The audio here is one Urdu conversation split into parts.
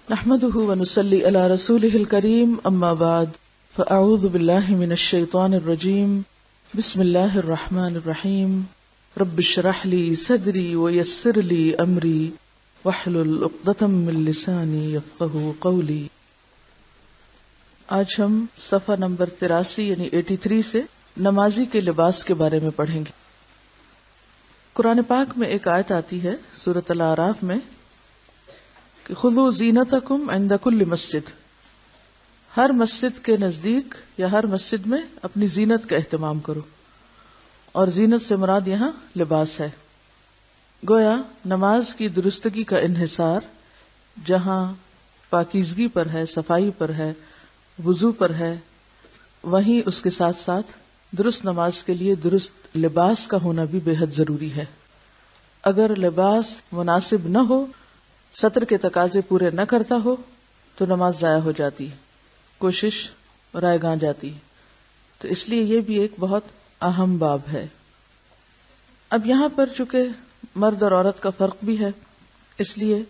نحمده ونصلي على رسوله الكريم اما بعد فاعوذ بالله من الشيطان الرجيم بسم الله الرحمن الرحيم رب اشرح لي صدري ويسر لي امري واحلل عقدة من لساني يفقهوا قولي۔ آج ہم صفحہ نمبر 83 یعنی 83 سے نمازی کے لباس کے بارے میں پڑھیں گے۔ قرآن پاک میں ایک آیت آتی ہے سورۃ الاعراف میں کہ خذوا زینتکم عند کل مسجد، ہر مسجد کے نزدیک یا ہر مسجد میں اپنی زینت کا اہتمام کرو، اور زینت سے مراد یہاں لباس ہے۔ گویا نماز کی درستگی کا انحصار جہاں پاکیزگی پر ہے، صفائی پر ہے، وضو پر ہے، وہیں اس کے ساتھ ساتھ درست نماز کے لیے درست لباس کا ہونا بھی بے حد ضروری ہے۔ اگر لباس مناسب نہ ہو، سطر کے تقاضے پورے نہ کرتا ہو تو نماز ضائع ہو جاتی ہے، کوشش رائے گاں جاتی ہے۔ تو اس لیے یہ بھی ایک بہت اہم باب ہے۔ اب یہاں پر چونکہ مرد اور عورت کا فرق بھی ہے، اس لیے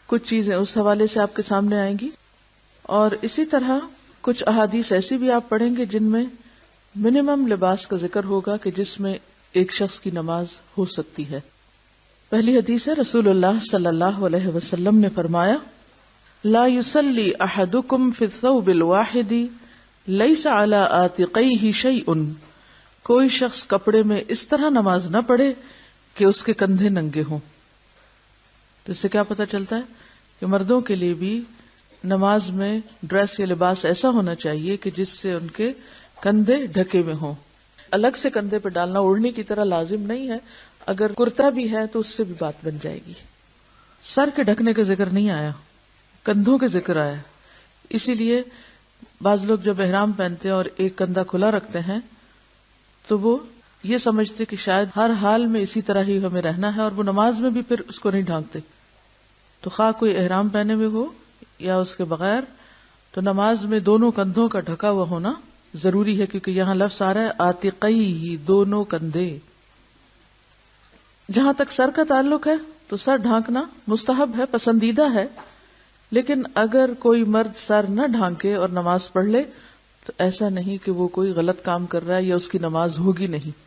کچھ چیزیں اس حوالے سے آپ کے سامنے آئیں گی، اور اسی طرح کچھ احادیث ایسی بھی آپ پڑھیں گے جن میں منیمم لباس کا ذکر ہوگا کہ جس میں ایک شخص کی نماز ہو سکتی ہے۔ پہلی حدیث ہے، رسول اللہ صلی اللہ علیہ وسلم نے فرمایا، لا يصلي احدكم في الثوب الواحد ليس على عاتقيه شيء، کوئی شخص کپڑے میں اس طرح نماز نہ پڑھے کہ اس کے کندھے ننگے ہوں۔ تو اس سے کیا پتہ چلتا ہے کہ مردوں کے لیے بھی نماز میں ڈریس یا لباس ایسا ہونا چاہیے کہ جس سے ان کے کندھے ڈھکے ہوئے ہوں۔ الگ سے کندھے پہ ڈالنا اوڑھنی کی طرح لازم نہیں ہے، اگر کرتا بھی ہے تو اس سے بھی بات بن جائے گی۔ سر کے ڈھکنے کا ذکر نہیں آیا، کندھوں کے ذکر آیا۔ اسی لیے بعض لوگ جب احرام پہنتے ہیں اور ایک کندھا کھلا رکھتے ہیں تو وہ یہ سمجھتے کہ شاید ہر حال میں اسی طرح ہی ہمیں رہنا ہے، اور وہ نماز میں بھی پھر اس کو نہیں ڈھانکتے۔ تو خواہ کوئی احرام پہنے ہوئے ہو یا اس کے بغیر، تو نماز میں دونوں کندھوں کا ڈھکا ہوا ہونا ضروری ہے، کیونکہ یہاں لفظ آ رہا ہے عاتقیہ، دونوں کندھے۔ جہاں تک سر کا تعلق ہے تو سر ڈھانکنا مستحب ہے، پسندیدہ ہے، لیکن اگر کوئی مرد سر نہ ڈھانکے اور نماز پڑھ لے تو ایسا نہیں کہ وہ کوئی غلط کام کر رہا ہے یا اس کی نماز ہوگی نہیں،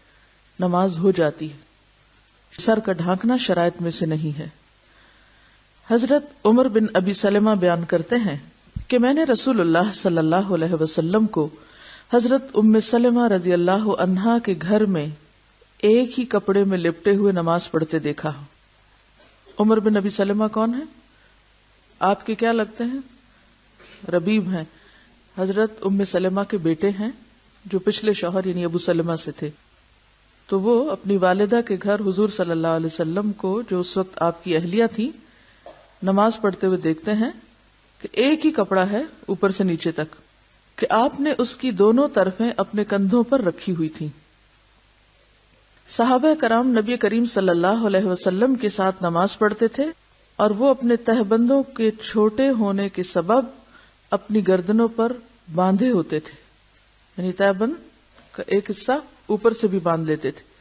نماز ہو جاتی ہے۔ سر کا ڈھانکنا شرائط میں سے نہیں ہے۔ حضرت عمر بن ابی سلمہ بیان کرتے ہیں کہ میں نے رسول اللہ صلی اللہ علیہ وسلم کو حضرت ام سلمہ رضی اللہ عنہا کے گھر میں ایک ہی کپڑے میں لپٹے ہوئے نماز پڑھتے دیکھا۔ عمر بن ابی سلمہ کون ہے؟ آپ کے کیا لگتے ہیں؟ ربیب ہیں، حضرت ام سلمہ کے بیٹے ہیں جو پچھلے شوہر یعنی ابو سلمہ سے تھے۔ تو وہ اپنی والدہ کے گھر حضور صلی اللہ علیہ وسلم کو، جو اس وقت آپ کی اہلیہ تھی، نماز پڑھتے ہوئے دیکھتے ہیں کہ ایک ہی کپڑا ہے اوپر سے نیچے تک، کہ آپ نے اس کی دونوں طرفیں اپنے کندھوں پر رکھی ہوئی تھی۔ صحابہ کرام نبی کریم صلی اللہ علیہ وسلم کے ساتھ نماز پڑھتے تھے، اور وہ اپنے تہبندوں کے چھوٹے ہونے کے سبب اپنی گردنوں پر باندھے ہوتے تھے، یعنی تہبند کا ایک حصہ اوپر سے بھی باندھ لیتے تھے۔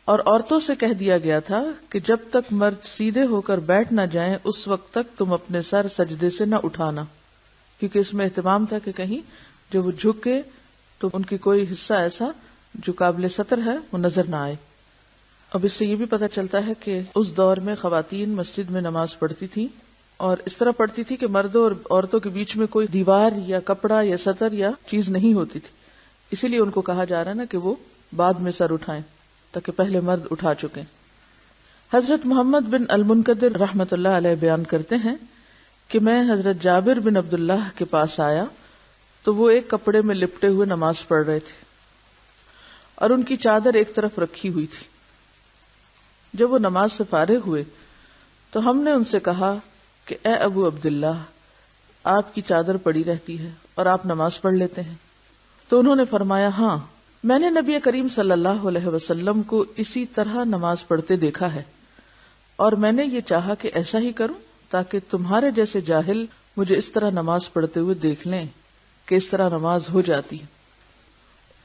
اور عورتوں سے کہہ دیا گیا تھا کہ جب تک مرد سیدھے ہو کر بیٹھ نہ جائیں اس وقت تک تم اپنے سر سجدے سے نہ اٹھانا، کیونکہ اس میں اہتمام تھا کہ کہیں جب وہ جھکے تو ان کی کوئی حصہ ایسا جو قابل ستر ہے وہ نظر نہ آئے۔ اب اس سے یہ بھی پتہ چلتا ہے کہ اس دور میں خواتین مسجد میں نماز پڑھتی تھیں، اور اس طرح پڑھتی تھی کہ مردوں اور عورتوں کے بیچ میں کوئی دیوار یا کپڑا یا ستر یا چیز نہیں ہوتی تھی۔ اسی لیے ان کو کہا جا رہا ہے نا کہ وہ بعد میں سر اٹھائیں، تاکہ پہلے مرد اٹھا چکیں۔ حضرت محمد بن المنکدر رحمۃ اللہ علیہ بیان کرتے ہیں کہ میں حضرت جابر بن عبداللہ کے پاس آیا تو وہ ایک کپڑے میں لپٹے ہوئے نماز پڑھ رہے تھے، اور ان کی چادر ایک طرف رکھی ہوئی تھی۔ جب وہ نماز سے فارغ ہوئے تو ہم نے ان سے کہا کہ اے ابو عبداللہ، آپ کی چادر پڑی رہتی ہے اور آپ نماز پڑھ لیتے ہیں؟ تو انہوں نے فرمایا، ہاں، میں نے نبی کریم صلی اللہ علیہ وسلم کو اسی طرح نماز پڑھتے دیکھا ہے، اور میں نے یہ چاہا کہ ایسا ہی کروں تاکہ تمہارے جیسے جاہل مجھے اس طرح نماز پڑھتے ہوئے دیکھ لیں کہ اس طرح نماز ہو جاتی ہے۔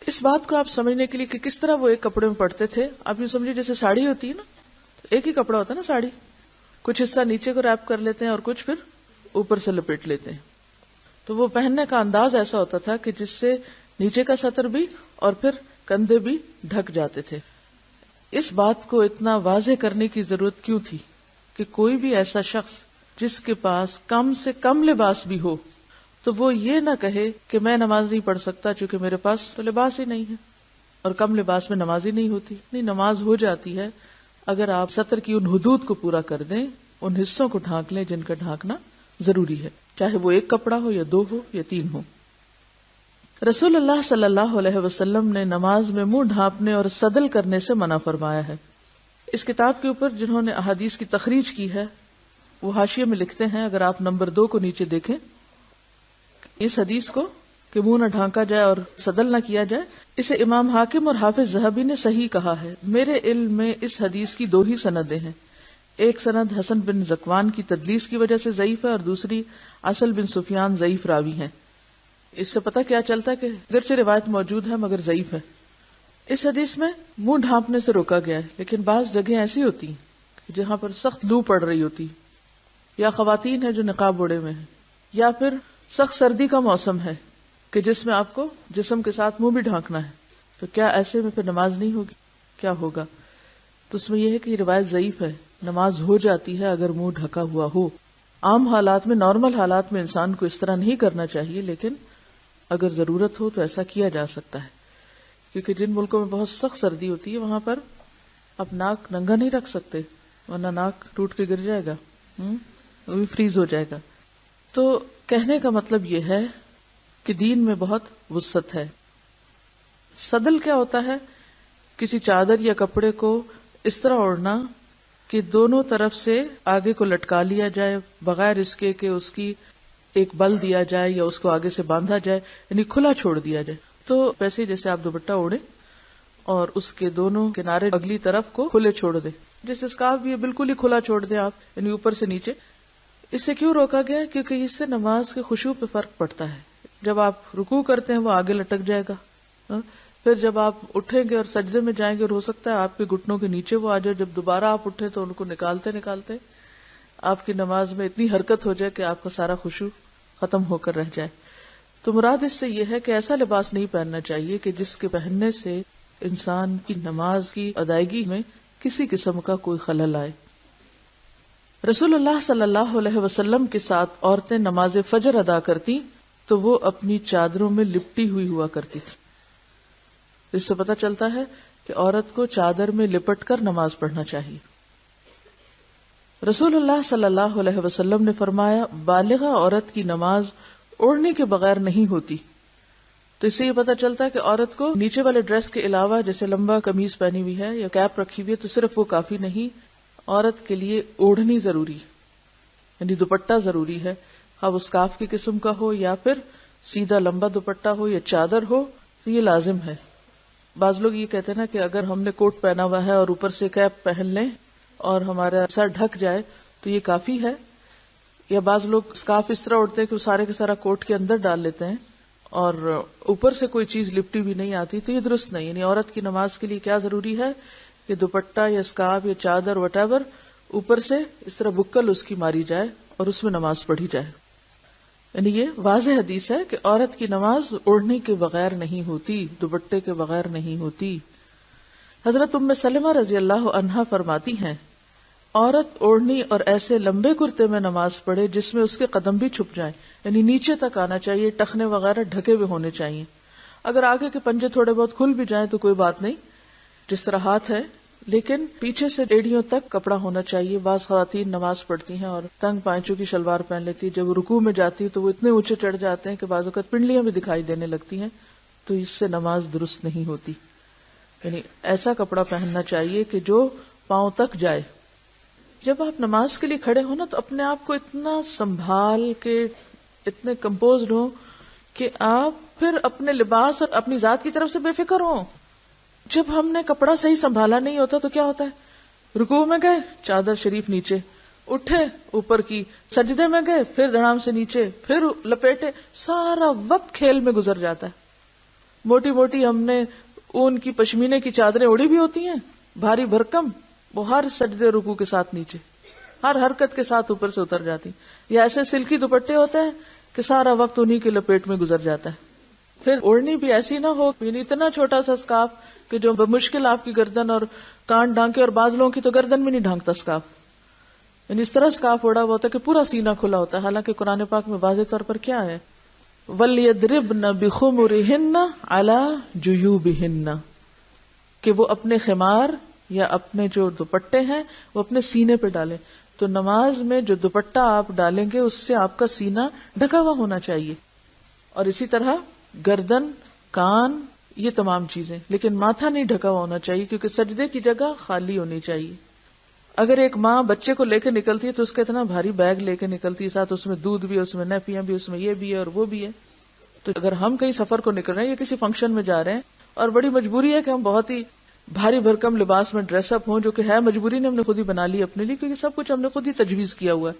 اس بات کو آپ سمجھنے کے لیے کہ کس طرح وہ ایک کپڑے میں پڑھتے تھے، آپ یوں سمجھے جیسے ساڑی ہوتی ہے نا، ایک ہی کپڑا ہوتا ہے نا ساڑی، کچھ حصہ نیچے کو ریپ کر لیتے ہیں اور کچھ پھر اوپر سے لپیٹ لیتے ہیں. تو وہ پہننے کا انداز ایسا ہوتا تھا کہ جس سے نیچے کا سطر بھی اور پھر کندھے بھی ڈھک جاتے تھے. اس بات کو اتنا واضح کرنے کی ضرورت کیوں تھی کہ کوئی بھی ایسا شخص جس کے پاس کم سے کم لباس بھی ہو تو وہ یہ نہ کہے کہ میں نماز نہیں پڑھ سکتا چونکہ میرے پاس تو لباس ہی نہیں ہے، اور کم لباس میں نماز ہی نہیں ہوتی. نہیں، نماز ہو جاتی ہے اگر آپ سطر کی ان حدود کو پورا کر دیں، ان حصوں کو ڈھانک لیں جن کا ڈھانکنا ضروری ہے، چاہے وہ ایک کپڑا ہو یا 2 ہو یا 3 ہو. رسول اللہ صلی اللہ علیہ وسلم نے نماز میں منہ ڈھانپنے اور صدل کرنے سے منع فرمایا ہے. اس کتاب کے اوپر جنہوں نے احادیث کی تخریج کی ہے وہ حاشیے میں لکھتے ہیں، اگر آپ نمبر 2 کو نیچے دیکھیں، اس حدیث کو کہ منہ نہ ڈھانکا جائے اور صدل نہ کیا جائے، اسے امام حاکم اور حافظ ذہبی نے صحیح کہا ہے. میرے علم میں اس حدیث کی 2 ہی سندیں ہیں. ایک سند حسن بن ذکوان کی تدلیس کی وجہ سے ضعیف ہے اور دوسری اصل بن سفیان ضعیف راوی ہیں. اس سے پتہ کیا چلتا ہے کہ اگرچہ روایت موجود ہے مگر ضعیف ہے. اس حدیث میں منہ ڈھانپنے سے روکا گیا ہے، لیکن بعض جگہیں ایسی ہوتی ہیں جہاں پر سخت لو پڑ رہی ہوتی، یا خواتین ہیں جو نقاب اوڑے میں ہیں، یا پھر سخت سردی کا موسم ہے کہ جس میں آپ کو جسم کے ساتھ منہ بھی ڈھانکنا ہے. تو کیا ایسے میں پھر نماز نہیں ہوگی؟ کیا ہوگا؟ تو اس میں یہ ہے کہ یہ روایت ضعیف ہے. نماز ہو جاتی ہے اگر منہ ڈھکا ہوا ہو. عام حالات میں، نارمل حالات میں انسان کو اس طرح نہیں کرنا چاہیے، لیکن اگر ضرورت ہو تو ایسا کیا جا سکتا ہے. کیونکہ جن ملکوں میں بہت سخت سردی ہوتی ہے وہاں پر آپ ناک ننگا نہیں رکھ سکتے، ورنہ ناک ٹوٹ کے گر جائے گا، وہ بھی فریز ہو جائے گا. تو کہنے کا مطلب یہ ہے کہ دین میں بہت وسعت ہے. صدل کیا ہوتا ہے؟ کسی چادر یا کپڑے کو اس طرح اوڑھنا کہ دونوں طرف سے آگے کو لٹکا لیا جائے بغیر اس کے کہ اس کی ایک بل دیا جائے یا اس کو آگے سے باندھا جائے، یعنی کھلا چھوڑ دیا جائے. تو ویسے جیسے آپ دوپٹہ اوڑھیں اور اس کے دونوں کنارے اگلی طرف کو کھلے چھوڑ دیں، جیسے اسکارف بھی بالکل ہی کھلا چھوڑ دیں آپ، یعنی اوپر سے نیچے. اس سے کیوں روکا گیا؟ کیونکہ اس سے نماز کے خشوع پہ فرق پڑتا ہے. جب آپ رکوع کرتے ہیں وہ آگے لٹک جائے گا، پھر جب آپ اٹھیں گے اور سجدے میں جائیں گے اور ہو سکتا ہے آپ کے گھٹنوں کے نیچے وہ آ جائے، جب دوبارہ آپ اٹھیں تو ان کو نکالتے نکالتے آپ کی نماز میں اتنی حرکت ہو جائے کہ آپ کا سارا خشوع ختم ہو کر رہ جائے. تو مراد اس سے یہ ہے کہ ایسا لباس نہیں پہننا چاہیے کہ جس کے پہننے سے انسان کی نماز کی ادائیگی میں کسی قسم کا کوئی خلل آئے. رسول اللہ صلی اللہ علیہ وسلم کے ساتھ عورتیں نماز فجر ادا کرتی تو وہ اپنی چادروں میں لپٹی ہوئی ہوا کرتی تھی. اس سے پتہ چلتا ہے کہ عورت کو چادر میں لپٹ کر نماز پڑھنا چاہیے. رسول اللہ صلی اللہ علیہ وسلم نے فرمایا، بالغہ عورت کی نماز اوڑھنے کے بغیر نہیں ہوتی. تو اس سے یہ پتہ چلتا ہے کہ عورت کو نیچے والے ڈریس کے علاوہ جیسے لمبا قمیض پہنی ہوئی ہے یا کیپ رکھی ہوئی ہے تو صرف وہ کافی نہیں، عورت کے لیے اوڑھنی ضروری، یعنی دوپٹہ ضروری ہے، اب اسکارف کی قسم کا ہو یا پھر سیدھا لمبا دوپٹہ ہو یا چادر ہو، تو یہ لازم ہے. بعض لوگ یہ کہتے ہیں نا کہ اگر ہم نے کوٹ پہنا ہوا ہے اور اوپر سے کیپ پہن لیں اور ہمارا سر ڈھک جائے تو یہ کافی ہے. یا بعض لوگ اسکارف اس طرح اڑتے ہیں کہ وہ سارے کا سارا کوٹ کے اندر ڈال لیتے ہیں اور اوپر سے کوئی چیز لپٹی بھی نہیں آتی، تو یہ درست نہیں. یعنی عورت کی نماز کے لیے کیا ضروری ہے کہ دوپٹہ یا اسکارف یا چادر وٹ ایور اوپر سے اس طرح بکل اس کی ماری جائے اور اس میں نماز پڑھی جائے. یعنی یہ واضح حدیث ہے کہ عورت کی نماز اوڑھنے کے بغیر نہیں ہوتی، دوپٹے کے بغیر نہیں ہوتی. حضرت ام سلمہ رضی اللہ عنہا فرماتی ہیں، عورت اوڑھنی اور ایسے لمبے کرتے میں نماز پڑھے جس میں اس کے قدم بھی چھپ جائیں، یعنی نیچے تک آنا چاہیے، ٹخنے وغیرہ ڈھکے ہوئے ہونے چاہیے. اگر آگے کے پنجے تھوڑے بہت کھل بھی جائیں تو کوئی بات نہیں، جس طرح ہاتھ ہے، لیکن پیچھے سے ایڑیوں تک کپڑا ہونا چاہیے. بعض خواتین نماز پڑھتی ہیں اور تنگ پائچوں کی شلوار پہن لیتی ہے، جب رکوع میں جاتی ہے تو وہ اتنے اونچے چڑھ جاتے ہیں کہ بعض اوقات پنڈلیاں بھی دکھائی دینے لگتی ہیں، تو اس سے نماز درست نہیں ہوتی. یعنی ایسا کپڑا پہننا چاہیے کہ جو پاؤں تک جائے. جب آپ نماز کے لیے کھڑے ہو نا تو اپنے آپ کو اتنا سنبھال کے اتنے کمپوزڈ ہو کہ آپ پھر اپنے لباس اور اپنی ذات کی طرف سے بے فکر ہوں. جب ہم نے کپڑا صحیح سنبھالا نہیں ہوتا تو کیا ہوتا ہے، رکوع میں گئے چادر شریف نیچے، اٹھے اوپر کی، سجدے میں گئے پھر دھڑام سے نیچے، پھر لپیٹے، سارا وقت کھیل میں گزر جاتا ہے. موٹی موٹی ہم نے اون کی پشمینے کی چادریں اڑی بھی ہوتی ہیں، بھاری بھرکم، وہ ہر سجدے رکوع کے ساتھ نیچے. ہر حرکت کے ساتھ اوپر سے اتر جاتی. یا ایسے سلکی دوپٹے ہوتے ہیں کہ سارا وقت انہی کی لپیٹ میں گزر جاتا ہے. پھر اوڑھنی بھی ایسی نہ ہو، یعنی اتنا چھوٹا سا اسکارف کہ جو بمشکل آپ کی گردن اور کان ڈھانکے، اور بعض لوگوں کی تو گردن بھی نہیں ڈھانکتا اسکارف، یعنی اس طرح اسکارف اوڑا ہوا ہوتا ہے کہ پورا سینہ کھلا ہوتا ہے. حالانکہ قرآن پاک میں واضح طور پر کیا ہے، وَلْيَضْرِبْنَ بِخُمُرِهِنَّ عَلَى جُيُوبِهِنَّ، کہ وہ اپنے خمار یا اپنے جو دوپٹے ہیں وہ اپنے سینے پہ ڈالیں. تو نماز میں جو دوپٹہ آپ ڈالیں گے اس سے آپ کا سینہ ڈھکا ہوا ہونا چاہیے، اور اسی طرح گردن، کان، یہ تمام چیزیں. لیکن ماتھا نہیں ڈھکا ہوا ہونا چاہیے کیونکہ سجدے کی جگہ خالی ہونی چاہیے. اگر ایک ماں بچے کو لے کے نکلتی ہے تو اس کا اتنا بھاری بیگ لے کے نکلتی ہے، ساتھ اس میں دودھ بھی، اس میں نیپیاں بھی، اس میں یہ بھی ہے اور وہ بھی ہے. تو اگر ہم کہیں سفر کو نکل رہے ہیں یا کسی فنکشن میں جا رہے ہیں اور بڑی مجبوری ہے کہ ہم بہت ہی بھاری بھرکم لباس میں ڈریس اپ ہوں، جو کہ ہے مجبوری نے ہم نے خود ہی بنا لی اپنے لیے، کیونکہ سب کچھ ہم نے خود ہی تجویز کیا ہوا ہے،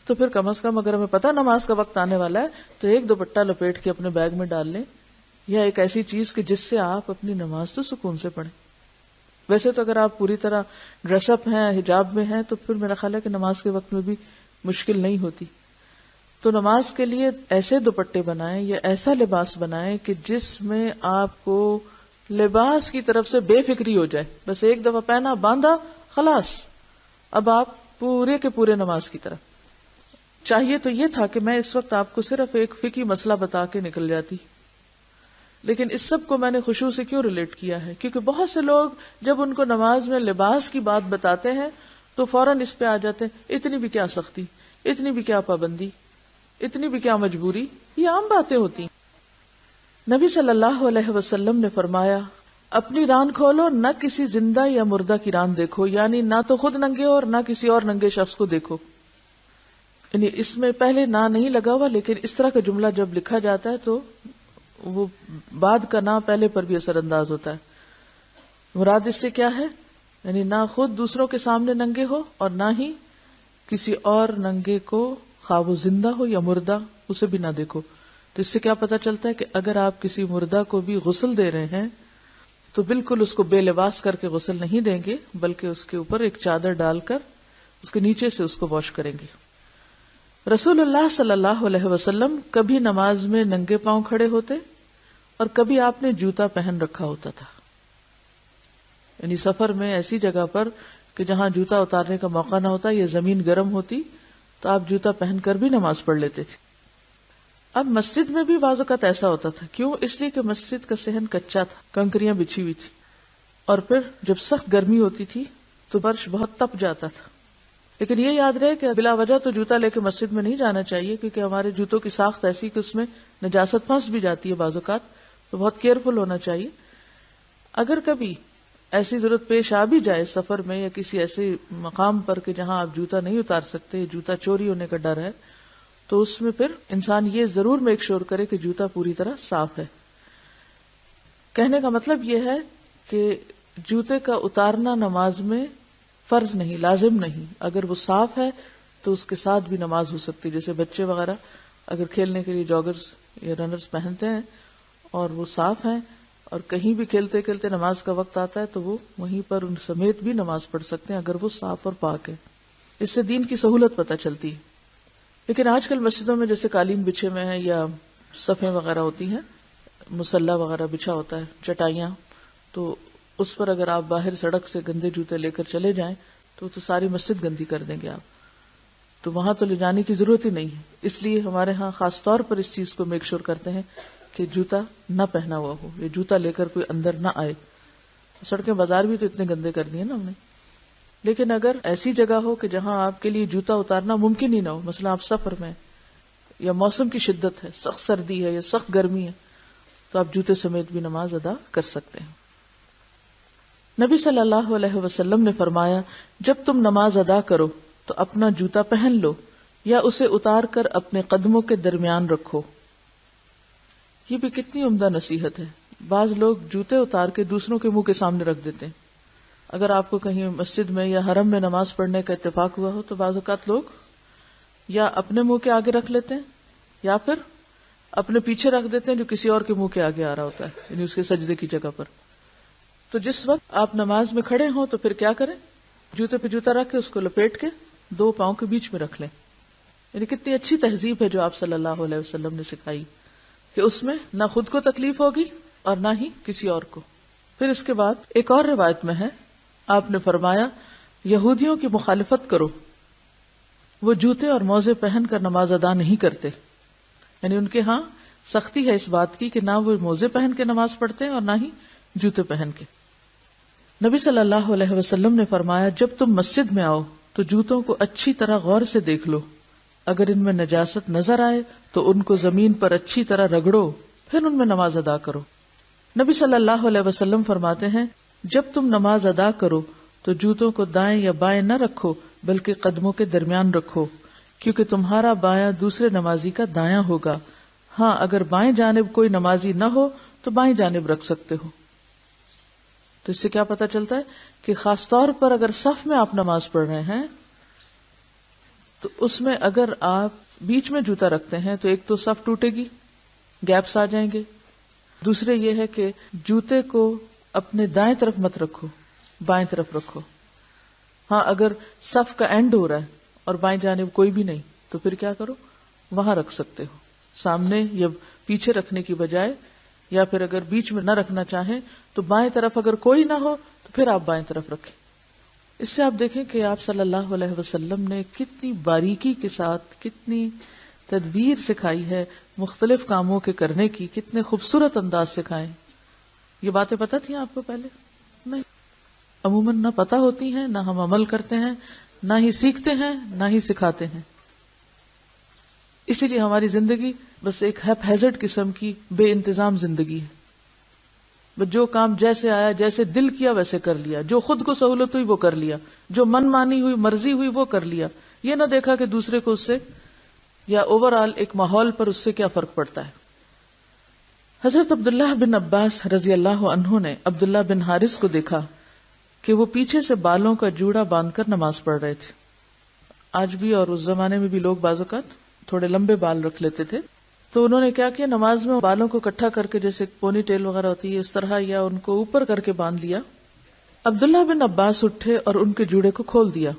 تو پھر کم از کم اگر ہمیں پتہ نماز کا وقت آنے والا ہے تو ایک دوپٹہ لپیٹ کے اپنے بیگ میں ڈال لیں، یا ایک ایسی چیز کہ جس سے آپ اپنی نماز تو سکون سے پڑھیں. ویسے تو اگر آپ پوری طرح ڈریس اپ ہیں، حجاب میں ہیں، تو پھر میرا خیال ہے کہ نماز کے وقت میں بھی مشکل نہیں ہوتی. تو نماز کے لیے ایسے دوپٹے بنائیں یا ایسا لباس بنائیں کہ جس میں آپ کو لباس کی طرف سے بے فکری ہو جائے، بس ایک دفعہ پہنا، باندھا، خلاص اب آپ پورے کے پورے نماز کی طرف. چاہیے تو یہ تھا کہ میں اس وقت آپ کو صرف ایک فقہی مسئلہ بتا کے نکل جاتی، لیکن اس سب کو میں نے خشوع سے کیوں ریلیٹ کیا ہے، کیونکہ بہت سے لوگ جب ان کو نماز میں لباس کی بات بتاتے ہیں تو فوراً اس پہ آ جاتے ہیں، اتنی بھی کیا سختی، اتنی بھی کیا پابندی، اتنی بھی کیا مجبوری. یہ عام باتیں ہوتی. نبی صلی اللہ علیہ وسلم نے فرمایا، اپنی ران کھولو، نہ کسی زندہ یا مردہ کی ران دیکھو، یعنی نہ تو خود ننگے ہو اور نہ کسی اور ننگے شخص کو دیکھو. یعنی اس میں پہلے نہ نہیں لگا ہوا، لیکن اس طرح کا جملہ جب لکھا جاتا ہے تو وہ بعد کا نہ پہلے پر بھی اثر انداز ہوتا ہے. مراد اس سے کیا ہے، یعنی نہ خود دوسروں کے سامنے ننگے ہو اور نہ ہی کسی اور ننگے کو، خواہ وہ زندہ ہو یا مردہ، اسے بھی نہ دیکھو. تو اس سے کیا پتا چلتا ہے کہ اگر آپ کسی مردہ کو بھی غسل دے رہے ہیں تو بالکل اس کو بے لباس کر کے غسل نہیں دیں گے، بلکہ اس کے اوپر ایک چادر ڈال کر اس کے نیچے سے اس کو واش کریں گے. رسول اللہ صلی اللہ علیہ وسلم کبھی نماز میں ننگے پاؤں کھڑے ہوتے اور کبھی آپ نے جوتا پہن رکھا ہوتا تھا. یعنی سفر میں ایسی جگہ پر کہ جہاں جوتا اتارنے کا موقع نہ ہوتا یا زمین گرم ہوتی تو آپ جوتا پہن کر بھی نماز پڑھ لیتے تھے. اب مسجد میں بھی بعض اوقات ایسا ہوتا تھا. کیوں؟ اس لیے کہ مسجد کا صحن کچا تھا، کنکریاں بچھی ہوئی تھی، اور پھر جب سخت گرمی ہوتی تھی تو فرش بہت تپ جاتا تھا. لیکن یہ یاد رہے کہ بلا وجہ تو جوتا لے کے مسجد میں نہیں جانا چاہیے، کیونکہ ہمارے جوتوں کی ساخت ایسی کہ اس میں نجاست پھنس بھی جاتی ہے بعض اوقات، تو بہت کیئرفل ہونا چاہیے. اگر کبھی ایسی ضرورت پیش آ بھی جائے سفر میں یا کسی ایسے مقام پر کہ جہاں آپ جوتا نہیں اتار سکتے، جوتا چوری ہونے کا ڈر ہے، تو اس میں پھر انسان یہ ضرور میک شور کرے کہ جوتا پوری طرح صاف ہے. کہنے کا مطلب یہ ہے کہ جوتے کا اتارنا نماز میں فرض نہیں، لازم نہیں. اگر وہ صاف ہے تو اس کے ساتھ بھی نماز ہو سکتی. جیسے بچے وغیرہ اگر کھیلنے کے لیے جاگرز یا رنرز پہنتے ہیں اور وہ صاف ہیں اور کہیں بھی کھیلتے کھیلتے نماز کا وقت آتا ہے تو وہ وہیں پر ان سمیت بھی نماز پڑھ سکتے ہیں اگر وہ صاف اور پاک ہے. اس سے دین کی سہولت پتہ چلتی ہے. لیکن آج کل مسجدوں میں جیسے قالین بچھے میں ہیں یا صفیں وغیرہ ہوتی ہیں، مصلی وغیرہ بچھا ہوتا ہے، چٹائیاں، تو اس پر اگر آپ باہر سڑک سے گندے جوتے لے کر چلے جائیں تو ساری مسجد گندی کر دیں گے آپ. تو وہاں تو لے جانے کی ضرورت ہی نہیں ہے. اس لیے ہمارے ہاں خاص طور پر اس چیز کو میک شور کرتے ہیں کہ جوتا نہ پہنا ہوا ہو، یا جوتا لے کر کوئی اندر نہ آئے. سڑکیں بازار بھی تو اتنے گندے کر دیے نا ہم نے. لیکن اگر ایسی جگہ ہو کہ جہاں آپ کے لیے جوتا اتارنا ممکن ہی نہ ہو، مثلا آپ سفر میں یا موسم کی شدت ہے، سخت سردی ہے یا سخت گرمی ہے، تو آپ جوتے سمیت بھی نماز ادا کر سکتے ہیں. نبی صلی اللہ علیہ وسلم نے فرمایا، جب تم نماز ادا کرو تو اپنا جوتا پہن لو یا اسے اتار کر اپنے قدموں کے درمیان رکھو. یہ بھی کتنی عمدہ نصیحت ہے. بعض لوگ جوتے اتار کے دوسروں کے منہ کے سامنے رکھ دیتے ہیں. اگر آپ کو کہیں مسجد میں یا حرم میں نماز پڑھنے کا اتفاق ہوا ہو تو بعض اوقات لوگ یا اپنے منہ کے آگے رکھ لیتے ہیں یا پھر اپنے پیچھے رکھ دیتے ہیں جو کسی اور کے منہ کے آگے آ رہا ہوتا ہے، یعنی اس کے سجدے کی جگہ پر. تو جس وقت آپ نماز میں کھڑے ہوں تو پھر کیا کریں؟ جوتے پہ جوتا رکھ کے اس کو لپیٹ کے دو پاؤں کے بیچ میں رکھ لیں. یعنی کتنی اچھی تہذیب ہے جو آپ صلی اللہ علیہ وسلم نے سکھائی کہ اس میں نہ خود کو تکلیف ہوگی اور نہ ہی کسی اور کو. پھر اس کے بعد ایک اور روایت میں ہے آپ نے فرمایا یہودیوں کی مخالفت کرو، وہ جوتے اور موزے پہن کر نماز ادا نہیں کرتے. یعنی ان کے ہاں سختی ہے اس بات کی کہ نہ وہ موزے پہن کے نماز پڑھتے ہیں اور نہ ہی جوتے پہن کے. نبی صلی اللہ علیہ وسلم نے فرمایا جب تم مسجد میں آؤ تو جوتوں کو اچھی طرح غور سے دیکھ لو، اگر ان میں نجاست نظر آئے تو ان کو زمین پر اچھی طرح رگڑو، پھر ان میں نماز ادا کرو. نبی صلی اللہ علیہ وسلم فرماتے ہیں جب تم نماز ادا کرو تو جوتوں کو دائیں یا بائیں نہ رکھو بلکہ قدموں کے درمیان رکھو، کیونکہ تمہارا بایاں دوسرے نمازی کا دایاں ہوگا. ہاں اگر بائیں جانب کوئی نمازی نہ ہو تو بائیں جانب رکھ سکتے ہو. تو اس سے کیا پتہ چلتا ہے کہ خاص طور پر اگر صف میں آپ نماز پڑھ رہے ہیں تو اس میں اگر آپ بیچ میں جوتا رکھتے ہیں تو ایک تو صف ٹوٹے گی، گیپس آ جائیں گے. دوسرے یہ ہے کہ جوتے کو اپنے دائیں طرف مت رکھو، بائیں طرف رکھو. ہاں اگر صف کا اینڈ ہو رہا ہے اور بائیں جانب کوئی بھی نہیں تو پھر کیا کرو، وہاں رکھ سکتے ہو سامنے یا پیچھے رکھنے کی بجائے. یا پھر اگر بیچ میں نہ رکھنا چاہیں تو بائیں طرف اگر کوئی نہ ہو تو پھر آپ بائیں طرف رکھیں. اس سے آپ دیکھیں کہ آپ صلی اللہ علیہ وسلم نے کتنی باریکی کے ساتھ کتنی تدبیر سکھائی ہے مختلف کاموں کے کرنے کی، کتنے خوبصورت انداز سکھائے. یہ باتیں پتہ تھیں آپ کو پہلے؟ نہیں، عموماً نہ پتہ ہوتی ہیں، نہ ہم عمل کرتے ہیں، نہ ہی سیکھتے ہیں، نہ ہی سکھاتے ہیں. اسی لیے ہماری زندگی بس ایک ہیپ ہیزرڈ قسم کی بے انتظام زندگی ہے. بس جو کام جیسے آیا، جیسے دل کیا ویسے کر لیا، جو خود کو سہولت ہوئی وہ کر لیا، جو من مانی ہوئی، مرضی ہوئی وہ کر لیا. یہ نہ دیکھا کہ دوسرے کو اس سے یا اوور آل ایک ماحول پر اس سے کیا فرق پڑتا ہے. حضرت عبداللہ بن عباس رضی اللہ عنہ نے عبداللہ بن حارث کو دیکھا کہ وہ پیچھے سے بالوں کا جوڑا باندھ کر نماز پڑھ رہے تھے. آج بھی اور اس زمانے میں بھی لوگ بعض اوقات تھوڑے لمبے بال رکھ لیتے تھے. تو انہوں نے کیا کیا، نماز میں بالوں کو اکٹھا کر کے جیسے پونی ٹیل وغیرہ ہوتی ہے اس طرح، یا ان کو اوپر کر کے باندھ لیا. عبداللہ بن عباس اٹھے اور ان کے جوڑے کو کھول دیا.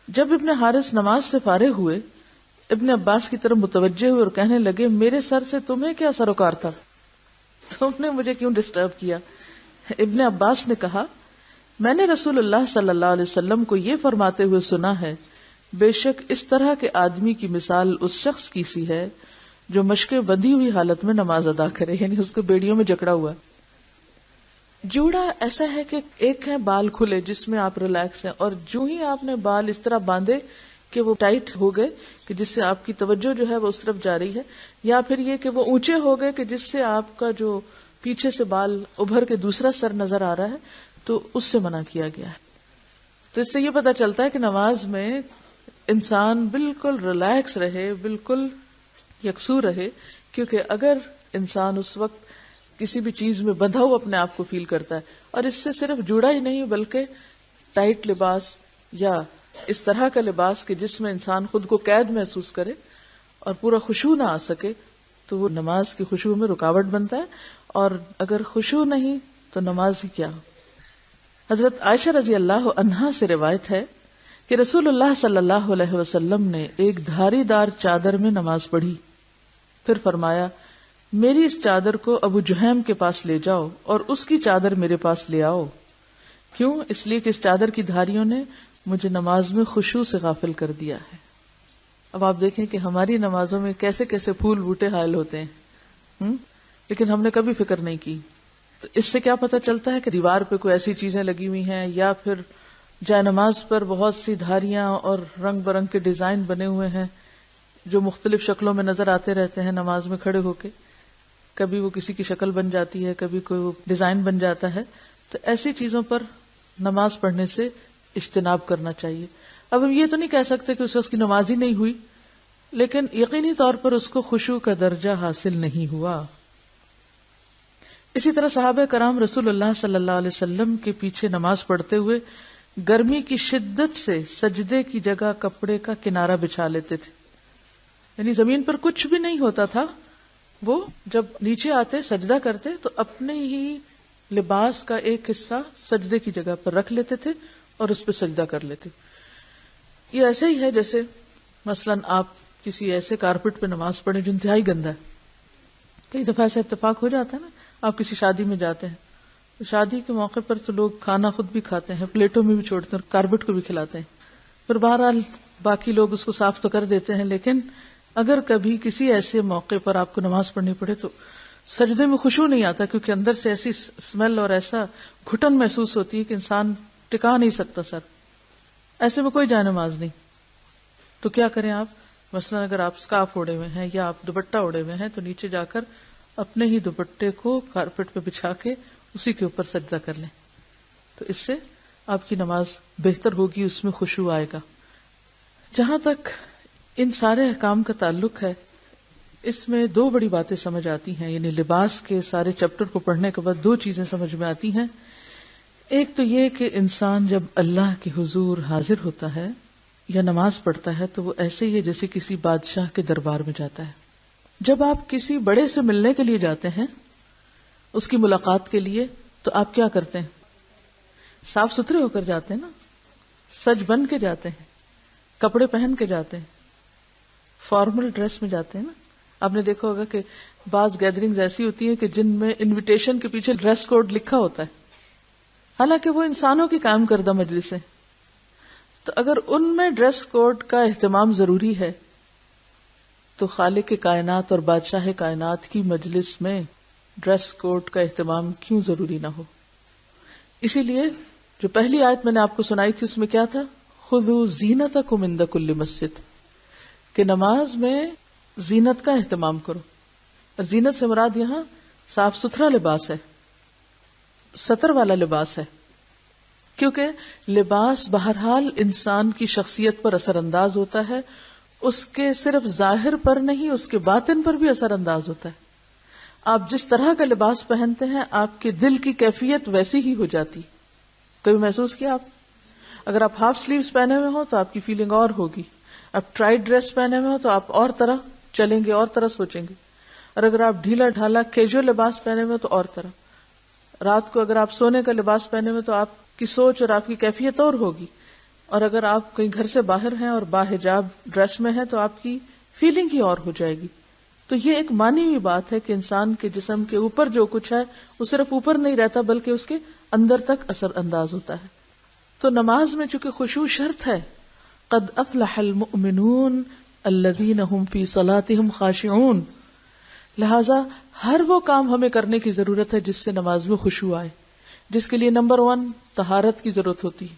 جب ابن حارث نماز سے فارغ ہوئے ابن عباس کی طرف متوجہ ہوئے اور کہنے لگے میرے سر سے تمہیں کیا سروکار تھا، تم نے مجھے کیوں ڈسٹرب کیا. ابن عباس نے کہا میں نے رسول اللہ صلی اللہ علیہ وسلم کو یہ فرماتے ہوئے سنا ہے بے شک اس طرح کے آدمی کی مثال اس شخص کی سی ہے جو مشقیں بندھی ہوئی حالت میں نماز ادا کرے، یعنی اس کو بیڑیوں میں جکڑا ہوا. جوڑا ایسا ہے کہ ایک ہے بال کھلے جس میں آپ ریلیکس ہیں، اور جو ہی آپ نے بال اس طرح باندھے کہ وہ ٹائٹ ہو گئے کہ جس سے آپ کی توجہ جو ہے وہ اس طرف جا رہی ہے، یا پھر یہ کہ وہ اونچے ہو گئے کہ جس سے آپ کا جو پیچھے سے بال ابھر کے دوسرا سر نظر آ رہا ہے، تو اس سے منع کیا گیا ہے. تو اس سے یہ پتہ چلتا ہے کہ نماز میں انسان بالکل ریلیکس رہے، بالکل یکسو رہے، کیونکہ اگر انسان اس وقت کسی بھی چیز میں بندھا ہوا اپنے آپ کو فیل کرتا ہے، اور اس سے صرف جڑا ہی نہیں بلکہ ٹائٹ لباس یا اس طرح کا لباس کہ جس میں انسان خود کو قید محسوس کرے اور پورا خشوع نہ آ سکے، تو وہ نماز کی خشوع میں رکاوٹ بنتا ہے. اور اگر خشوع نہیں تو نماز ہی کیا. حضرت عائشہ رضی اللہ عنہا سے روایت ہے کہ رسول اللہ صلی اللہ علیہ وسلم نے ایک دھاری دار چادر میں نماز پڑھی، پھر فرمایا میری اس چادر کو ابو جہیم کے پاس لے جاؤ اور اس کی چادر میرے پاس لے آؤ. کیوں؟ اس لیے کہ اس چادر کی دھاریوں نے مجھے نماز میں خشوع سے غافل کر دیا ہے. اب آپ دیکھیں کہ ہماری نمازوں میں کیسے کیسے پھول بوٹے حائل ہوتے ہیں، لیکن ہم نے کبھی فکر نہیں کی. تو اس سے کیا پتہ چلتا ہے کہ دیوار پہ کوئی ایسی چیزیں لگی ہوئی ہیں، یا پھر جائے نماز پر بہت سی دھاریاں اور رنگ برنگ کے ڈیزائن بنے ہوئے ہیں جو مختلف شکلوں میں نظر آتے رہتے ہیں نماز میں کھڑے ہو کے. کبھی وہ کسی کی شکل بن جاتی ہے، کبھی کوئی وہ ڈیزائن بن جاتا ہے. تو ایسی چیزوں پر نماز پڑھنے سے اجتناب کرنا چاہیے. اب ہم یہ تو نہیں کہہ سکتے کہ اس کی نماز ہی نہیں ہوئی، لیکن یقینی طور پر اس کو خشوع کا درجہ حاصل نہیں ہوا. اسی طرح صحابہ کرام رسول اللہ صلی اللہ علیہ وسلم کے پیچھے نماز پڑھتے ہوئے گرمی کی شدت سے سجدے کی جگہ کپڑے کا کنارہ بچھا لیتے تھے، یعنی زمین پر کچھ بھی نہیں ہوتا تھا. وہ جب نیچے آتے سجدہ کرتے تو اپنے ہی لباس کا ایک حصہ سجدے کی جگہ پر رکھ لیتے تھے اور اس پہ سجدہ کر لیتے. یہ ایسے ہی ہے جیسے مثلاً آپ کسی ایسے کارپٹ پہ نماز پڑھیں جو انتہائی گندا ہے. کئی دفعہ ایسا اتفاق ہو جاتا ہے نا, آپ کسی شادی میں جاتے ہیں, شادی کے موقع پر تو لوگ کھانا خود بھی کھاتے ہیں, پلیٹوں میں بھی چھوڑتے ہیں اور کارپٹ کو بھی کھلاتے ہیں, پھر بہرحال باقی لوگ اس کو صاف تو کر دیتے ہیں. لیکن اگر کبھی کسی ایسے موقع پر آپ کو نماز پڑھنی پڑے تو سجدے میں خشوع نہیں آتا, کیونکہ اندر سے ایسی اسمیل اور ایسا گھٹن محسوس ہوتی ہے کہ انسان ٹکا نہیں سکتا سر. ایسے میں کوئی جائے نماز نہیں. تو کیا کریں آپ؟ مثلا اگر آپ اسکارف اوڑے ہوئے ہیں یا آپ دوپٹہ اوڑے ہوئے ہیں تو نیچے جا کر اپنے ہی دوپٹے کو کارپٹ پہ بچھا کے اسی کے اوپر سجدہ کر لیں, تو اس سے آپ کی نماز بہتر ہوگی, اس میں خشوع آئے گا. جہاں تک ان سارے احکام کا تعلق ہے, اس میں دو بڑی باتیں سمجھ آتی ہیں. یعنی لباس کے سارے چیپٹر کو پڑھنے کے بعد دو چیزیں سمجھ میں آتی ہیں. ایک تو یہ کہ انسان جب اللہ کے حضور حاضر ہوتا ہے یا نماز پڑھتا ہے تو وہ ایسے ہی ہے جیسے کسی بادشاہ کے دربار میں جاتا ہے. جب آپ کسی بڑے سے ملنے کے لیے جاتے ہیں, اس کی ملاقات کے لیے, تو آپ کیا کرتے ہیں؟ صاف ستھرے ہو کر جاتے ہیں نا, سج بن کے جاتے ہیں, کپڑے پہن کے جاتے ہیں, فارمل ڈریس میں جاتے ہیں نا. آپ نے دیکھا ہوگا کہ بعض گیدرنگز ایسی ہوتی ہیں کہ جن میں انویٹیشن کے پیچھے ڈریس کوڈ لکھا ہوتا ہے, حالانکہ وہ انسانوں کی قائم کردہ مجلس ہے. تو اگر ان میں ڈریس کوڈ کا اہتمام ضروری ہے تو خالق کائنات اور بادشاہ کائنات کی مجلس میں ڈریس کوڈ کا اہتمام کیوں ضروری نہ ہو؟ اسی لیے جو پہلی آیت میں نے آپ کو سنائی تھی اس میں کیا تھا؟ خذوا زینتکم عند کل مسجد, کہ نماز میں زینت کا اہتمام کرو. اور زینت سے مراد یہاں صاف ستھرا لباس ہے, ستر والا لباس ہے, کیونکہ لباس بہرحال انسان کی شخصیت پر اثر انداز ہوتا ہے. اس کے صرف ظاہر پر نہیں, اس کے باطن پر بھی اثر انداز ہوتا ہے. آپ جس طرح کا لباس پہنتے ہیں آپ کے دل کی کیفیت ویسی ہی ہو جاتی. کبھی محسوس کیا آپ؟ اگر آپ ہاف سلیوز پہنے ہوئے ہوں تو آپ کی فیلنگ اور ہوگی, آپ ٹائٹ ڈریس پہنے ہوئے ہوں تو آپ اور طرح چلیں گے, اور طرح سوچیں گے. اور اگر آپ ڈھیلا ڈھالا کیجول لباس پہنے ہوئے تو اور طرح. رات کو اگر آپ سونے کا لباس پہنے ہوئے تو آپ کی سوچ اور آپ کی کیفیت اور ہوگی. اور اگر آپ کہیں گھر سے باہر ہیں اور باحجاب ڈریس میں ہیں تو آپ کی فیلنگ ہی اور ہو جائے گی. تو یہ ایک مانی ہوئی بات ہے کہ انسان کے جسم کے اوپر جو کچھ ہے وہ صرف اوپر نہیں رہتا بلکہ اس کے اندر تک اثر انداز ہوتا ہے. تو نماز میں چونکہ خشوع شرط ہے, قد افلح المؤمنون الذین هم فی صلاتهم خاشعون, لہذا ہر وہ کام ہمیں کرنے کی ضرورت ہے جس سے نماز میں خشوع آئے, جس کے لیے نمبر 1 طہارت کی ضرورت ہوتی ہے,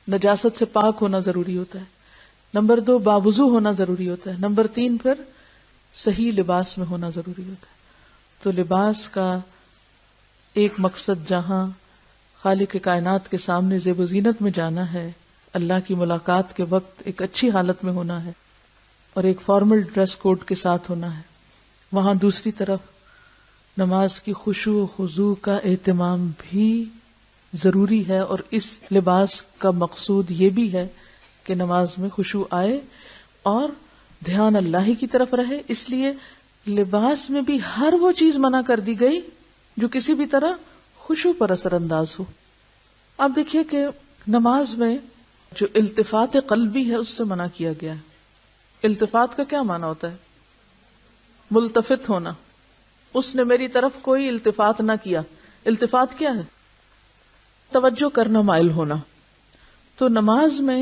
نجاست سے پاک ہونا ضروری ہوتا ہے. نمبر 2 باوضو ہونا ضروری ہوتا ہے. نمبر 3 پھر صحیح لباس میں ہونا ضروری ہوتا ہے. تو لباس کا ایک مقصد جہاں خالق کائنات کے سامنے زیب و زینت میں جانا ہے, اللہ کی ملاقات کے وقت ایک اچھی حالت میں ہونا ہے اور ایک فارمل ڈریس کوڈ کے ساتھ ہونا ہے, وہاں دوسری طرف نماز کی خشوع و خضوع کا اہتمام بھی ضروری ہے. اور اس لباس کا مقصود یہ بھی ہے کہ نماز میں خشوع آئے اور دھیان اللہ ہی کی طرف رہے. اس لیے لباس میں بھی ہر وہ چیز منع کر دی گئی جو کسی بھی طرح خشوع پر اثر انداز ہو. آپ دیکھیے کہ نماز میں جو التفات قلبی ہے اس سے منع کیا گیا ہے. التفات کا کیا معنی ہوتا ہے؟ ملتفت ہونا. اس نے میری طرف کوئی التفات نہ کیا. التفات کیا ہے؟ توجہ کرنا, مائل ہونا. تو نماز میں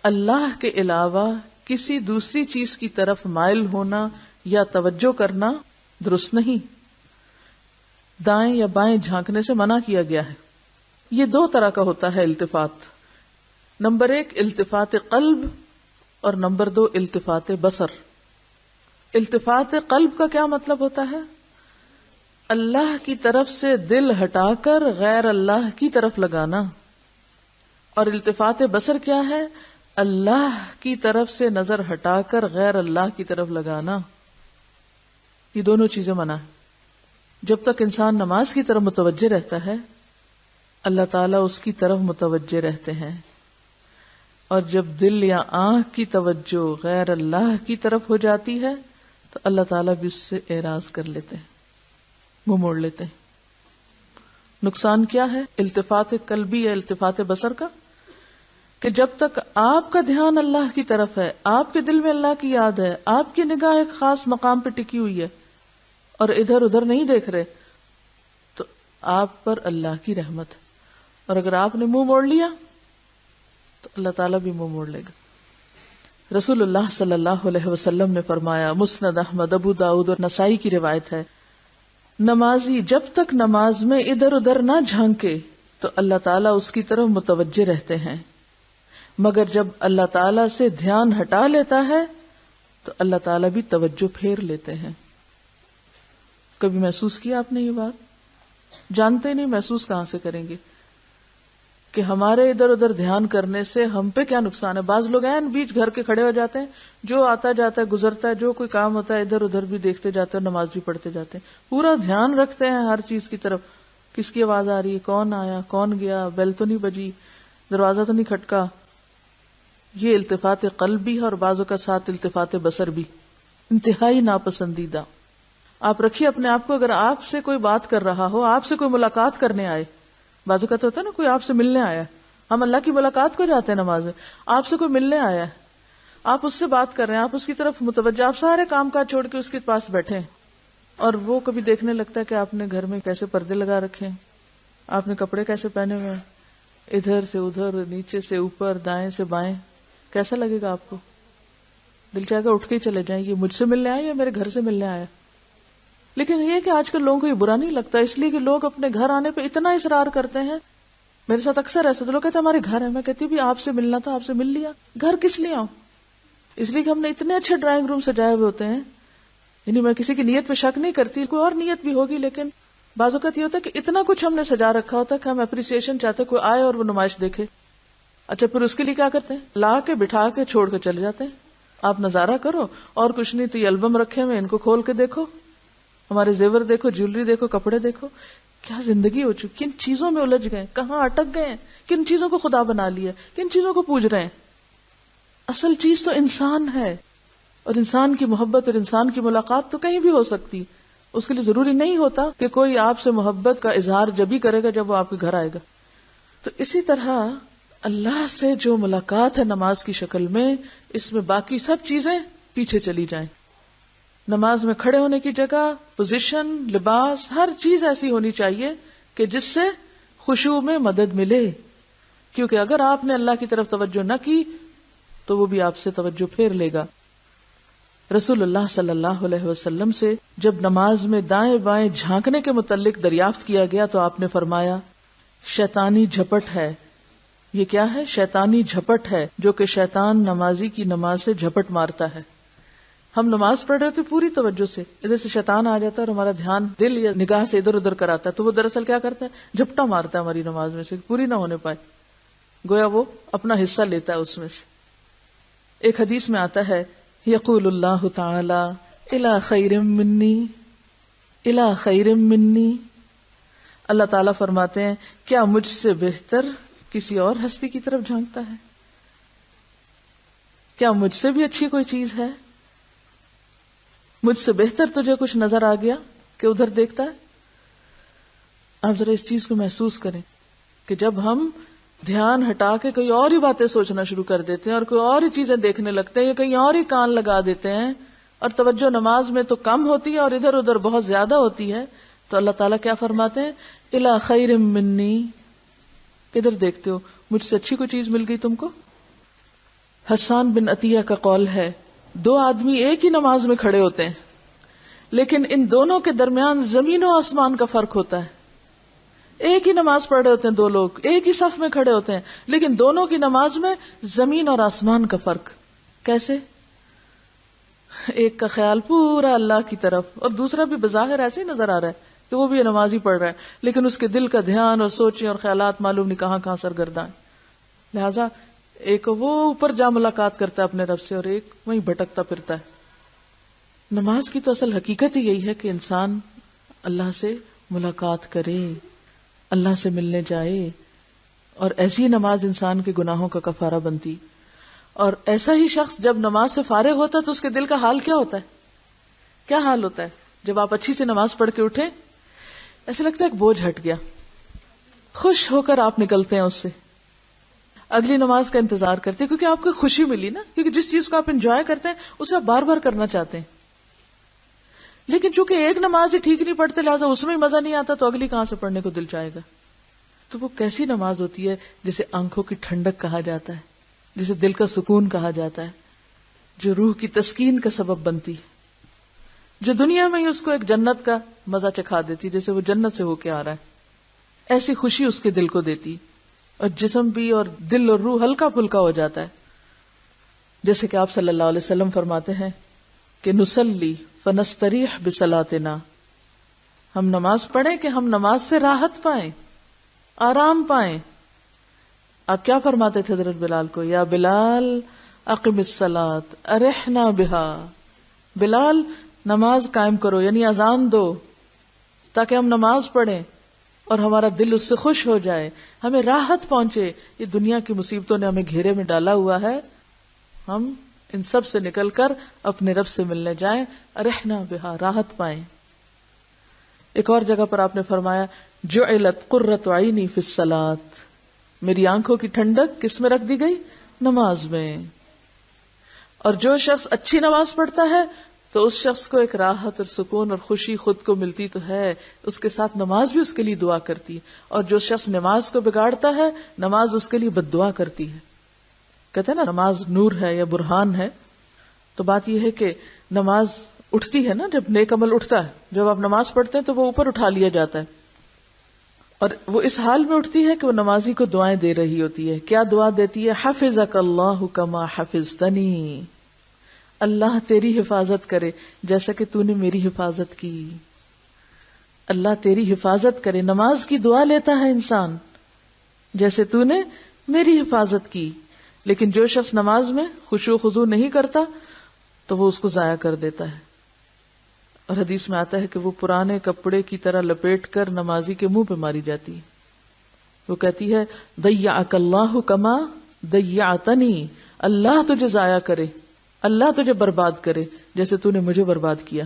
اللہ کے علاوہ کسی دوسری چیز کی طرف مائل ہونا یا توجہ کرنا درست نہیں. دائیں یا بائیں جھانکنے سے منع کیا گیا ہے. یہ 2 طرح کا ہوتا ہے التفات. نمبر 1 التفات قلب اور نمبر 2 التفات بصر. التفات قلب کا کیا مطلب ہوتا ہے؟ اللہ کی طرف سے دل ہٹا کر غیر اللہ کی طرف لگانا. اور التفات بصر کیا ہے؟ اللہ کی طرف سے نظر ہٹا کر غیر اللہ کی طرف لگانا. یہ دونوں چیزیں منع ہے. جب تک انسان نماز کی طرف متوجہ رہتا ہے اللہ تعالیٰ اس کی طرف متوجہ رہتے ہیں, اور جب دل یا آنکھ کی توجہ غیر اللہ کی طرف ہو جاتی ہے تو اللہ تعالیٰ بھی اس سے اعراض کر لیتے ہیں, منہ موڑ لیتے ہیں. نقصان کیا ہے التفات قلبی یا التفات بصر کا؟ کہ جب تک آپ کا دھیان اللہ کی طرف ہے، آپ کے دل میں اللہ کی یاد ہے، آپ کی نگاہ ایک خاص مقام پہ ٹکی ہوئی ہے اور ادھر ادھر نہیں دیکھ رہے، تو آپ پر اللہ کی رحمت ہے. اور اگر آپ نے منہ موڑ لیا تو اللہ تعالیٰ بھی منہ موڑ لے گا. رسول اللہ صلی اللہ علیہ وسلم نے فرمایا، مسند احمد، ابو داؤد اور نسائی کی روایت ہے، نمازی جب تک نماز میں ادھر ادھر نہ جھانکے تو اللہ تعالیٰ اس کی طرف متوجہ رہتے ہیں، مگر جب اللہ تعالیٰ سے دھیان ہٹا لیتا ہے تو اللہ تعالیٰ بھی توجہ پھیر لیتے ہیں. کبھی محسوس کیا آپ نے یہ بات؟ جانتے نہیں، محسوس کہاں سے کریں گے کہ ہمارے ادھر ادھر دھیان کرنے سے ہم پہ کیا نقصان ہے. بعض لوگ ہیں بیچ گھر کے کھڑے ہو جاتے ہیں، جو آتا جاتا ہے گزرتا ہے، جو کوئی کام ہوتا ہے ادھر ادھر بھی دیکھتے جاتے ہیں، نماز بھی پڑھتے جاتے ہیں، پورا دھیان رکھتے ہیں ہر چیز کی طرف، کس کی آواز آ رہی ہے، کون آیا، کون گیا، بیل تو نہیں بجی، دروازہ تو نہیں کھٹکا. یہ التفات قلبی ہے اور بعضوں کا ساتھ التفات بصر بھی، انتہائی ناپسندیدہ. آپ رکھیے اپنے آپ کو، اگر آپ سے کوئی بات کر رہا ہو، آپ سے کوئی ملاقات کرنے آئے، بازو کا تو ہوتا ہے نا کوئی آپ سے ملنے آیا، ہم اللہ کی ملاقات کو جاتے ہیں نماز میں، آپ سے کوئی ملنے آیا ہے، آپ اس سے بات کر رہے ہیں، آپ اس کی طرف متوجہ، آپ سارے کام کاج چھوڑ کے اس کے پاس بیٹھے ہیں، اور وہ کبھی دیکھنے لگتا ہے کہ آپ نے گھر میں کیسے پردے لگا رکھے ہیں، آپ نے کپڑے کیسے پہنے ہوئے ہیں، ادھر سے ادھر، نیچے سے اوپر، دائیں سے بائیں. کیسا لگے گا آپ کو؟ دل چاہے گا اٹھ کے ہی چلے جائیں، یہ مجھ سے ملنے آیا یا میرے گھر سے ملنے آیا. لیکن یہ کہ آج کل لوگوں کو یہ برا نہیں لگتا، اس لیے کہ لوگ اپنے گھر آنے پہ اتنا اصرار کرتے ہیں. میرے ساتھ اکثر ایسے تو لوگ کہتے ہیں ہمارے گھر ہے، میں کہتی ہوں بھی آپ سے ملنا تھا، آپ سے مل لیا. گھر کس لیے آؤں؟ اس لیے کہ ہم نے اتنے اچھے ڈرائنگ روم سجائے ہوئے ہوتے ہیں. یعنی میں کسی کی نیت پہ شک نہیں کرتی، کوئی اور نیت بھی ہوگی، لیکن بعض اوقات یہ ہوتا ہے کہ اتنا کچھ ہم نے سجا رکھا ہوتا ہے کہ ہم اپریسیشن چاہتے کوئی آئے اور وہ نمائش دیکھے. اچھا پھر اس کے لیے کیا کرتے ہیں؟ لا کے بٹھا کے چھوڑ کے چلے جاتے ہیں. آپ نظارہ کرو، اور کچھ نہیں تو یہ البم رکھے ہوئے، ان کو کھول کے دیکھو، ہمارے زیور دیکھو، جیولری دیکھو، کپڑے دیکھو. کیا زندگی ہو چکی، کن چیزوں میں الجھ گئے، کہاں اٹک گئے ہیں، کن چیزوں کو خدا بنا لیا، کن چیزوں کو پوج رہے ہیں. اصل چیز تو انسان ہے، اور انسان کی محبت اور انسان کی ملاقات تو کہیں بھی ہو سکتی. اس کے لیے ضروری نہیں ہوتا کہ کوئی آپ سے محبت کا اظہار جب ہی کرے گا جب وہ آپ کے گھر آئے گا. تو اسی طرح اللہ سے جو ملاقات ہے نماز کی شکل میں، اس میں باقی سب چیزیں پیچھے چلی جائیں. نماز میں کھڑے ہونے کی جگہ، پوزیشن، لباس، ہر چیز ایسی ہونی چاہیے کہ جس سے خشوع میں مدد ملے، کیونکہ اگر آپ نے اللہ کی طرف توجہ نہ کی تو وہ بھی آپ سے توجہ پھیر لے گا. رسول اللہ صلی اللہ علیہ وسلم سے جب نماز میں دائیں بائیں جھانکنے کے متعلق دریافت کیا گیا تو آپ نے فرمایا، شیطانی جھپٹ ہے. یہ کیا ہے؟ شیطانی جھپٹ ہے، جو کہ شیطان نمازی کی نماز سے جھپٹ مارتا ہے. ہم نماز پڑھ رہے تھے پوری توجہ سے، ادھر سے شیطان آ جاتا ہے اور ہمارا دھیان دل یا نگاہ سے ادھر ادھر کراتا ہے، تو وہ دراصل کیا کرتا ہے؟ جھپٹا مارتا ہے ہماری نماز میں سے، پوری نہ ہونے پائے، گویا وہ اپنا حصہ لیتا ہے اس میں سے. ایک حدیث میں آتا ہے، یقول اللہ تعالی الی خیر منی، الی خیر منی، اللہ تعالیٰ فرماتے ہیں کیا مجھ سے بہتر کسی اور ہستی کی طرف جھانکتا ہے؟ کیا مجھ سے بھی اچھی کوئی چیز ہے؟ مجھ سے بہتر تجھے کچھ نظر آ گیا کہ ادھر دیکھتا ہے؟ آپ ذرا اس چیز کو محسوس کریں کہ جب ہم دھیان ہٹا کے کوئی اور ہی باتیں سوچنا شروع کر دیتے ہیں اور کوئی اور ہی چیزیں دیکھنے لگتے ہیں یا کہیں اور ہی کان لگا دیتے ہیں، اور توجہ نماز میں تو کم ہوتی ہے اور ادھر ادھر بہت زیادہ ہوتی ہے، تو اللہ تعالیٰ کیا فرماتے ہیں؟ الی خیر منی، کدھر دیکھتے ہو؟ مجھ سے اچھی کوئی چیز مل گئی تم کو؟ حسان بن عطیہ کا قول ہے، دو آدمی ایک ہی نماز میں کھڑے ہوتے ہیں، لیکن ان دونوں کے درمیان زمین و آسمان کا فرق ہوتا ہے. ایک ہی نماز پڑھ رہے ہوتے ہیں دو لوگ، ایک ہی صف میں کھڑے ہوتے ہیں، لیکن دونوں کی نماز میں زمین اور آسمان کا فرق. کیسے؟ ایک کا خیال پورا اللہ کی طرف، اور دوسرا بھی بظاہر ایسے ہی نظر آ رہا ہے کہ وہ بھی نماز ہی پڑھ رہا ہے، لیکن اس کے دل کا دھیان اور سوچیں اور خیالات معلوم نہیں کہاں کہاں سرگرداں. لہذا ایک وہ اوپر جا ملاقات کرتا ہے اپنے رب سے، اور ایک وہیں بھٹکتا پھرتا ہے. نماز کی تو اصل حقیقت ہی یہی ہے کہ انسان اللہ سے ملاقات کرے، اللہ سے ملنے جائے، اور ایسی نماز انسان کے گناہوں کا کفارہ بنتی. اور ایسا ہی شخص جب نماز سے فارغ ہوتا ہے تو اس کے دل کا حال کیا ہوتا ہے؟ کیا حال ہوتا ہے جب آپ اچھی سے نماز پڑھ کے اٹھیں؟ ایسا لگتا ہے ایک بوجھ ہٹ گیا، خوش ہو کر آپ نکلتے ہیں اس سے. اگلی نماز کا انتظار کرتے ہیں، کیونکہ آپ کو خوشی ملی نا، کیونکہ جس چیز کو آپ انجوائے کرتے ہیں اسے آپ بار بار کرنا چاہتے ہیں. لیکن چونکہ ایک نماز ہی ٹھیک نہیں پڑھتے، لہٰذا اس میں مزہ نہیں آتا، تو اگلی کہاں سے پڑھنے کو دل چاہے گا. تو وہ کیسی نماز ہوتی ہے جسے آنکھوں کی ٹھنڈک کہا جاتا ہے، جسے دل کا سکون کہا جاتا ہے، جو روح کی تسکین کا سبب بنتی ہے، جو دنیا میں ہی اس کو ایک جنت کا مزہ چکھا دیتی، جیسے وہ جنت سے ہو کے آ رہا ہے. ایسی خوشی اس کے دل کو دیتی، اور جسم بھی اور دل اور روح ہلکا پھلکا ہو جاتا ہے. جیسے کہ آپ صلی اللہ علیہ وسلم فرماتے ہیں کہ نصلی فنستریح بصلاتنا، ہم نماز پڑھیں کہ ہم نماز سے راحت پائیں، آرام پائیں. آپ کیا فرماتے تھے حضرت بلال کو؟ یا بلال اقم الصلاۃ ارحنا بہا، بلال نماز قائم کرو، یعنی اذان دو تاکہ ہم نماز پڑھیں اور ہمارا دل اس سے خوش ہو جائے، ہمیں راحت پہنچے. یہ دنیا کی مصیبتوں نے ہمیں گھیرے میں ڈالا ہوا ہے، ہم ان سب سے نکل کر اپنے رب سے ملنے جائیں، ارحنا بہا، راحت پائیں. ایک اور جگہ پر آپ نے فرمایا جعلت قرۃ عینی فی الصلاۃ، میری آنکھوں کی ٹھنڈک کس میں رکھ دی گئی؟ نماز میں. اور جو شخص اچھی نماز پڑھتا ہے تو اس شخص کو ایک راحت اور سکون اور خوشی خود کو ملتی تو ہے، اس کے ساتھ نماز بھی اس کے لیے دعا کرتی ہے. اور جو شخص نماز کو بگاڑتا ہے، نماز اس کے لیے بد دعا کرتی ہے. کہتے ہیں نا نماز نور ہے یا برہان ہے. تو بات یہ ہے کہ نماز اٹھتی ہے نا، جب نیک عمل اٹھتا ہے، جب آپ نماز پڑھتے ہیں تو وہ اوپر اٹھا لیا جاتا ہے، اور وہ اس حال میں اٹھتی ہے کہ وہ نمازی کو دعائیں دے رہی ہوتی ہے. کیا دعا دیتی ہے؟ حفظک اللہ کما حفظتنی، اللہ تیری حفاظت کرے جیسا کہ تو نے میری حفاظت کی. اللہ تیری حفاظت کرے، نماز کی دعا لیتا ہے انسان جیسے تو نے میری حفاظت کی. لیکن جو شخص نماز میں خشوع و خضوع نہیں کرتا تو وہ اس کو ضائع کر دیتا ہے. اور حدیث میں آتا ہے کہ وہ پرانے کپڑے کی طرح لپیٹ کر نمازی کے منہ پہ ماری جاتی ہے. وہ کہتی ہے ضیعک اللہ کما ضیعتنی، اللہ تجھے ضائع کرے، اللہ تجھے برباد کرے جیسے تو نے مجھے برباد کیا.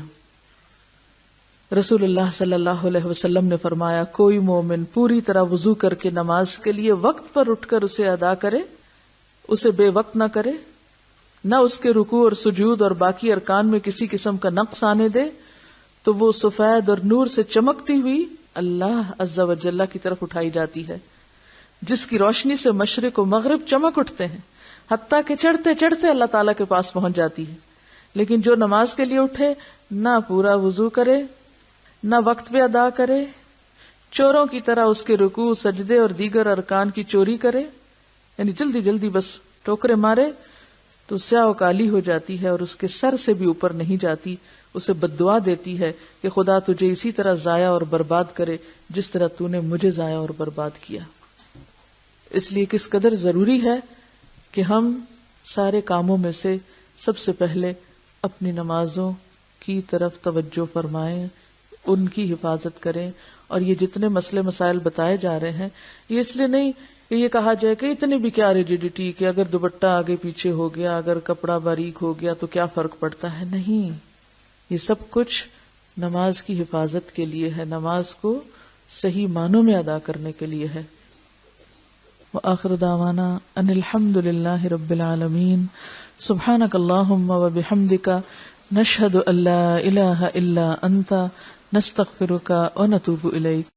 رسول اللہ صلی اللہ علیہ وسلم نے فرمایا کوئی مومن پوری طرح وضو کر کے نماز کے لیے وقت پر اٹھ کر اسے ادا کرے، اسے بے وقت نہ کرے، نہ اس کے رکوع اور سجود اور باقی ارکان میں کسی قسم کا نقص آنے دے، تو وہ سفید اور نور سے چمکتی ہوئی اللہ عز و جل کی طرف اٹھائی جاتی ہے، جس کی روشنی سے مشرق و مغرب چمک اٹھتے ہیں، حتیٰ کہ چڑھتے چڑھتے اللہ تعالیٰ کے پاس پہنچ جاتی ہے. لیکن جو نماز کے لیے اٹھے، نہ پورا وضو کرے، نہ وقت پہ ادا کرے، چوروں کی طرح اس کے رکوع، سجدے اور دیگر ارکان کی چوری کرے، یعنی جلدی جلدی بس ٹوکرے مارے، تو سیاہ و کالی ہو جاتی ہے اور اس کے سر سے بھی اوپر نہیں جاتی. اسے بد دعا دیتی ہے کہ خدا تجھے اسی طرح ضائع اور برباد کرے جس طرح تو نے مجھے ضائع اور برباد کیا. اس لیے کس قدر ضروری ہے کہ ہم سارے کاموں میں سے سب سے پہلے اپنی نمازوں کی طرف توجہ فرمائیں، ان کی حفاظت کریں. اور یہ جتنے مسئلے مسائل بتائے جا رہے ہیں، یہ اس لیے نہیں کہ یہ کہا جائے کہ اتنی بھی کیا ریجیڈیٹی کہ اگر دوپٹہ آگے پیچھے ہو گیا، اگر کپڑا باریک ہو گیا تو کیا فرق پڑتا ہے. نہیں، یہ سب کچھ نماز کی حفاظت کے لیے ہے، نماز کو صحیح معنوں میں ادا کرنے کے لیے ہے. وآخر دعوانا ان الحمد للہ رب العالمین. سبحانک اللہم وبحمدک، نشہد ان لا الہ الا انت، نستغفرک ونتوب الیک.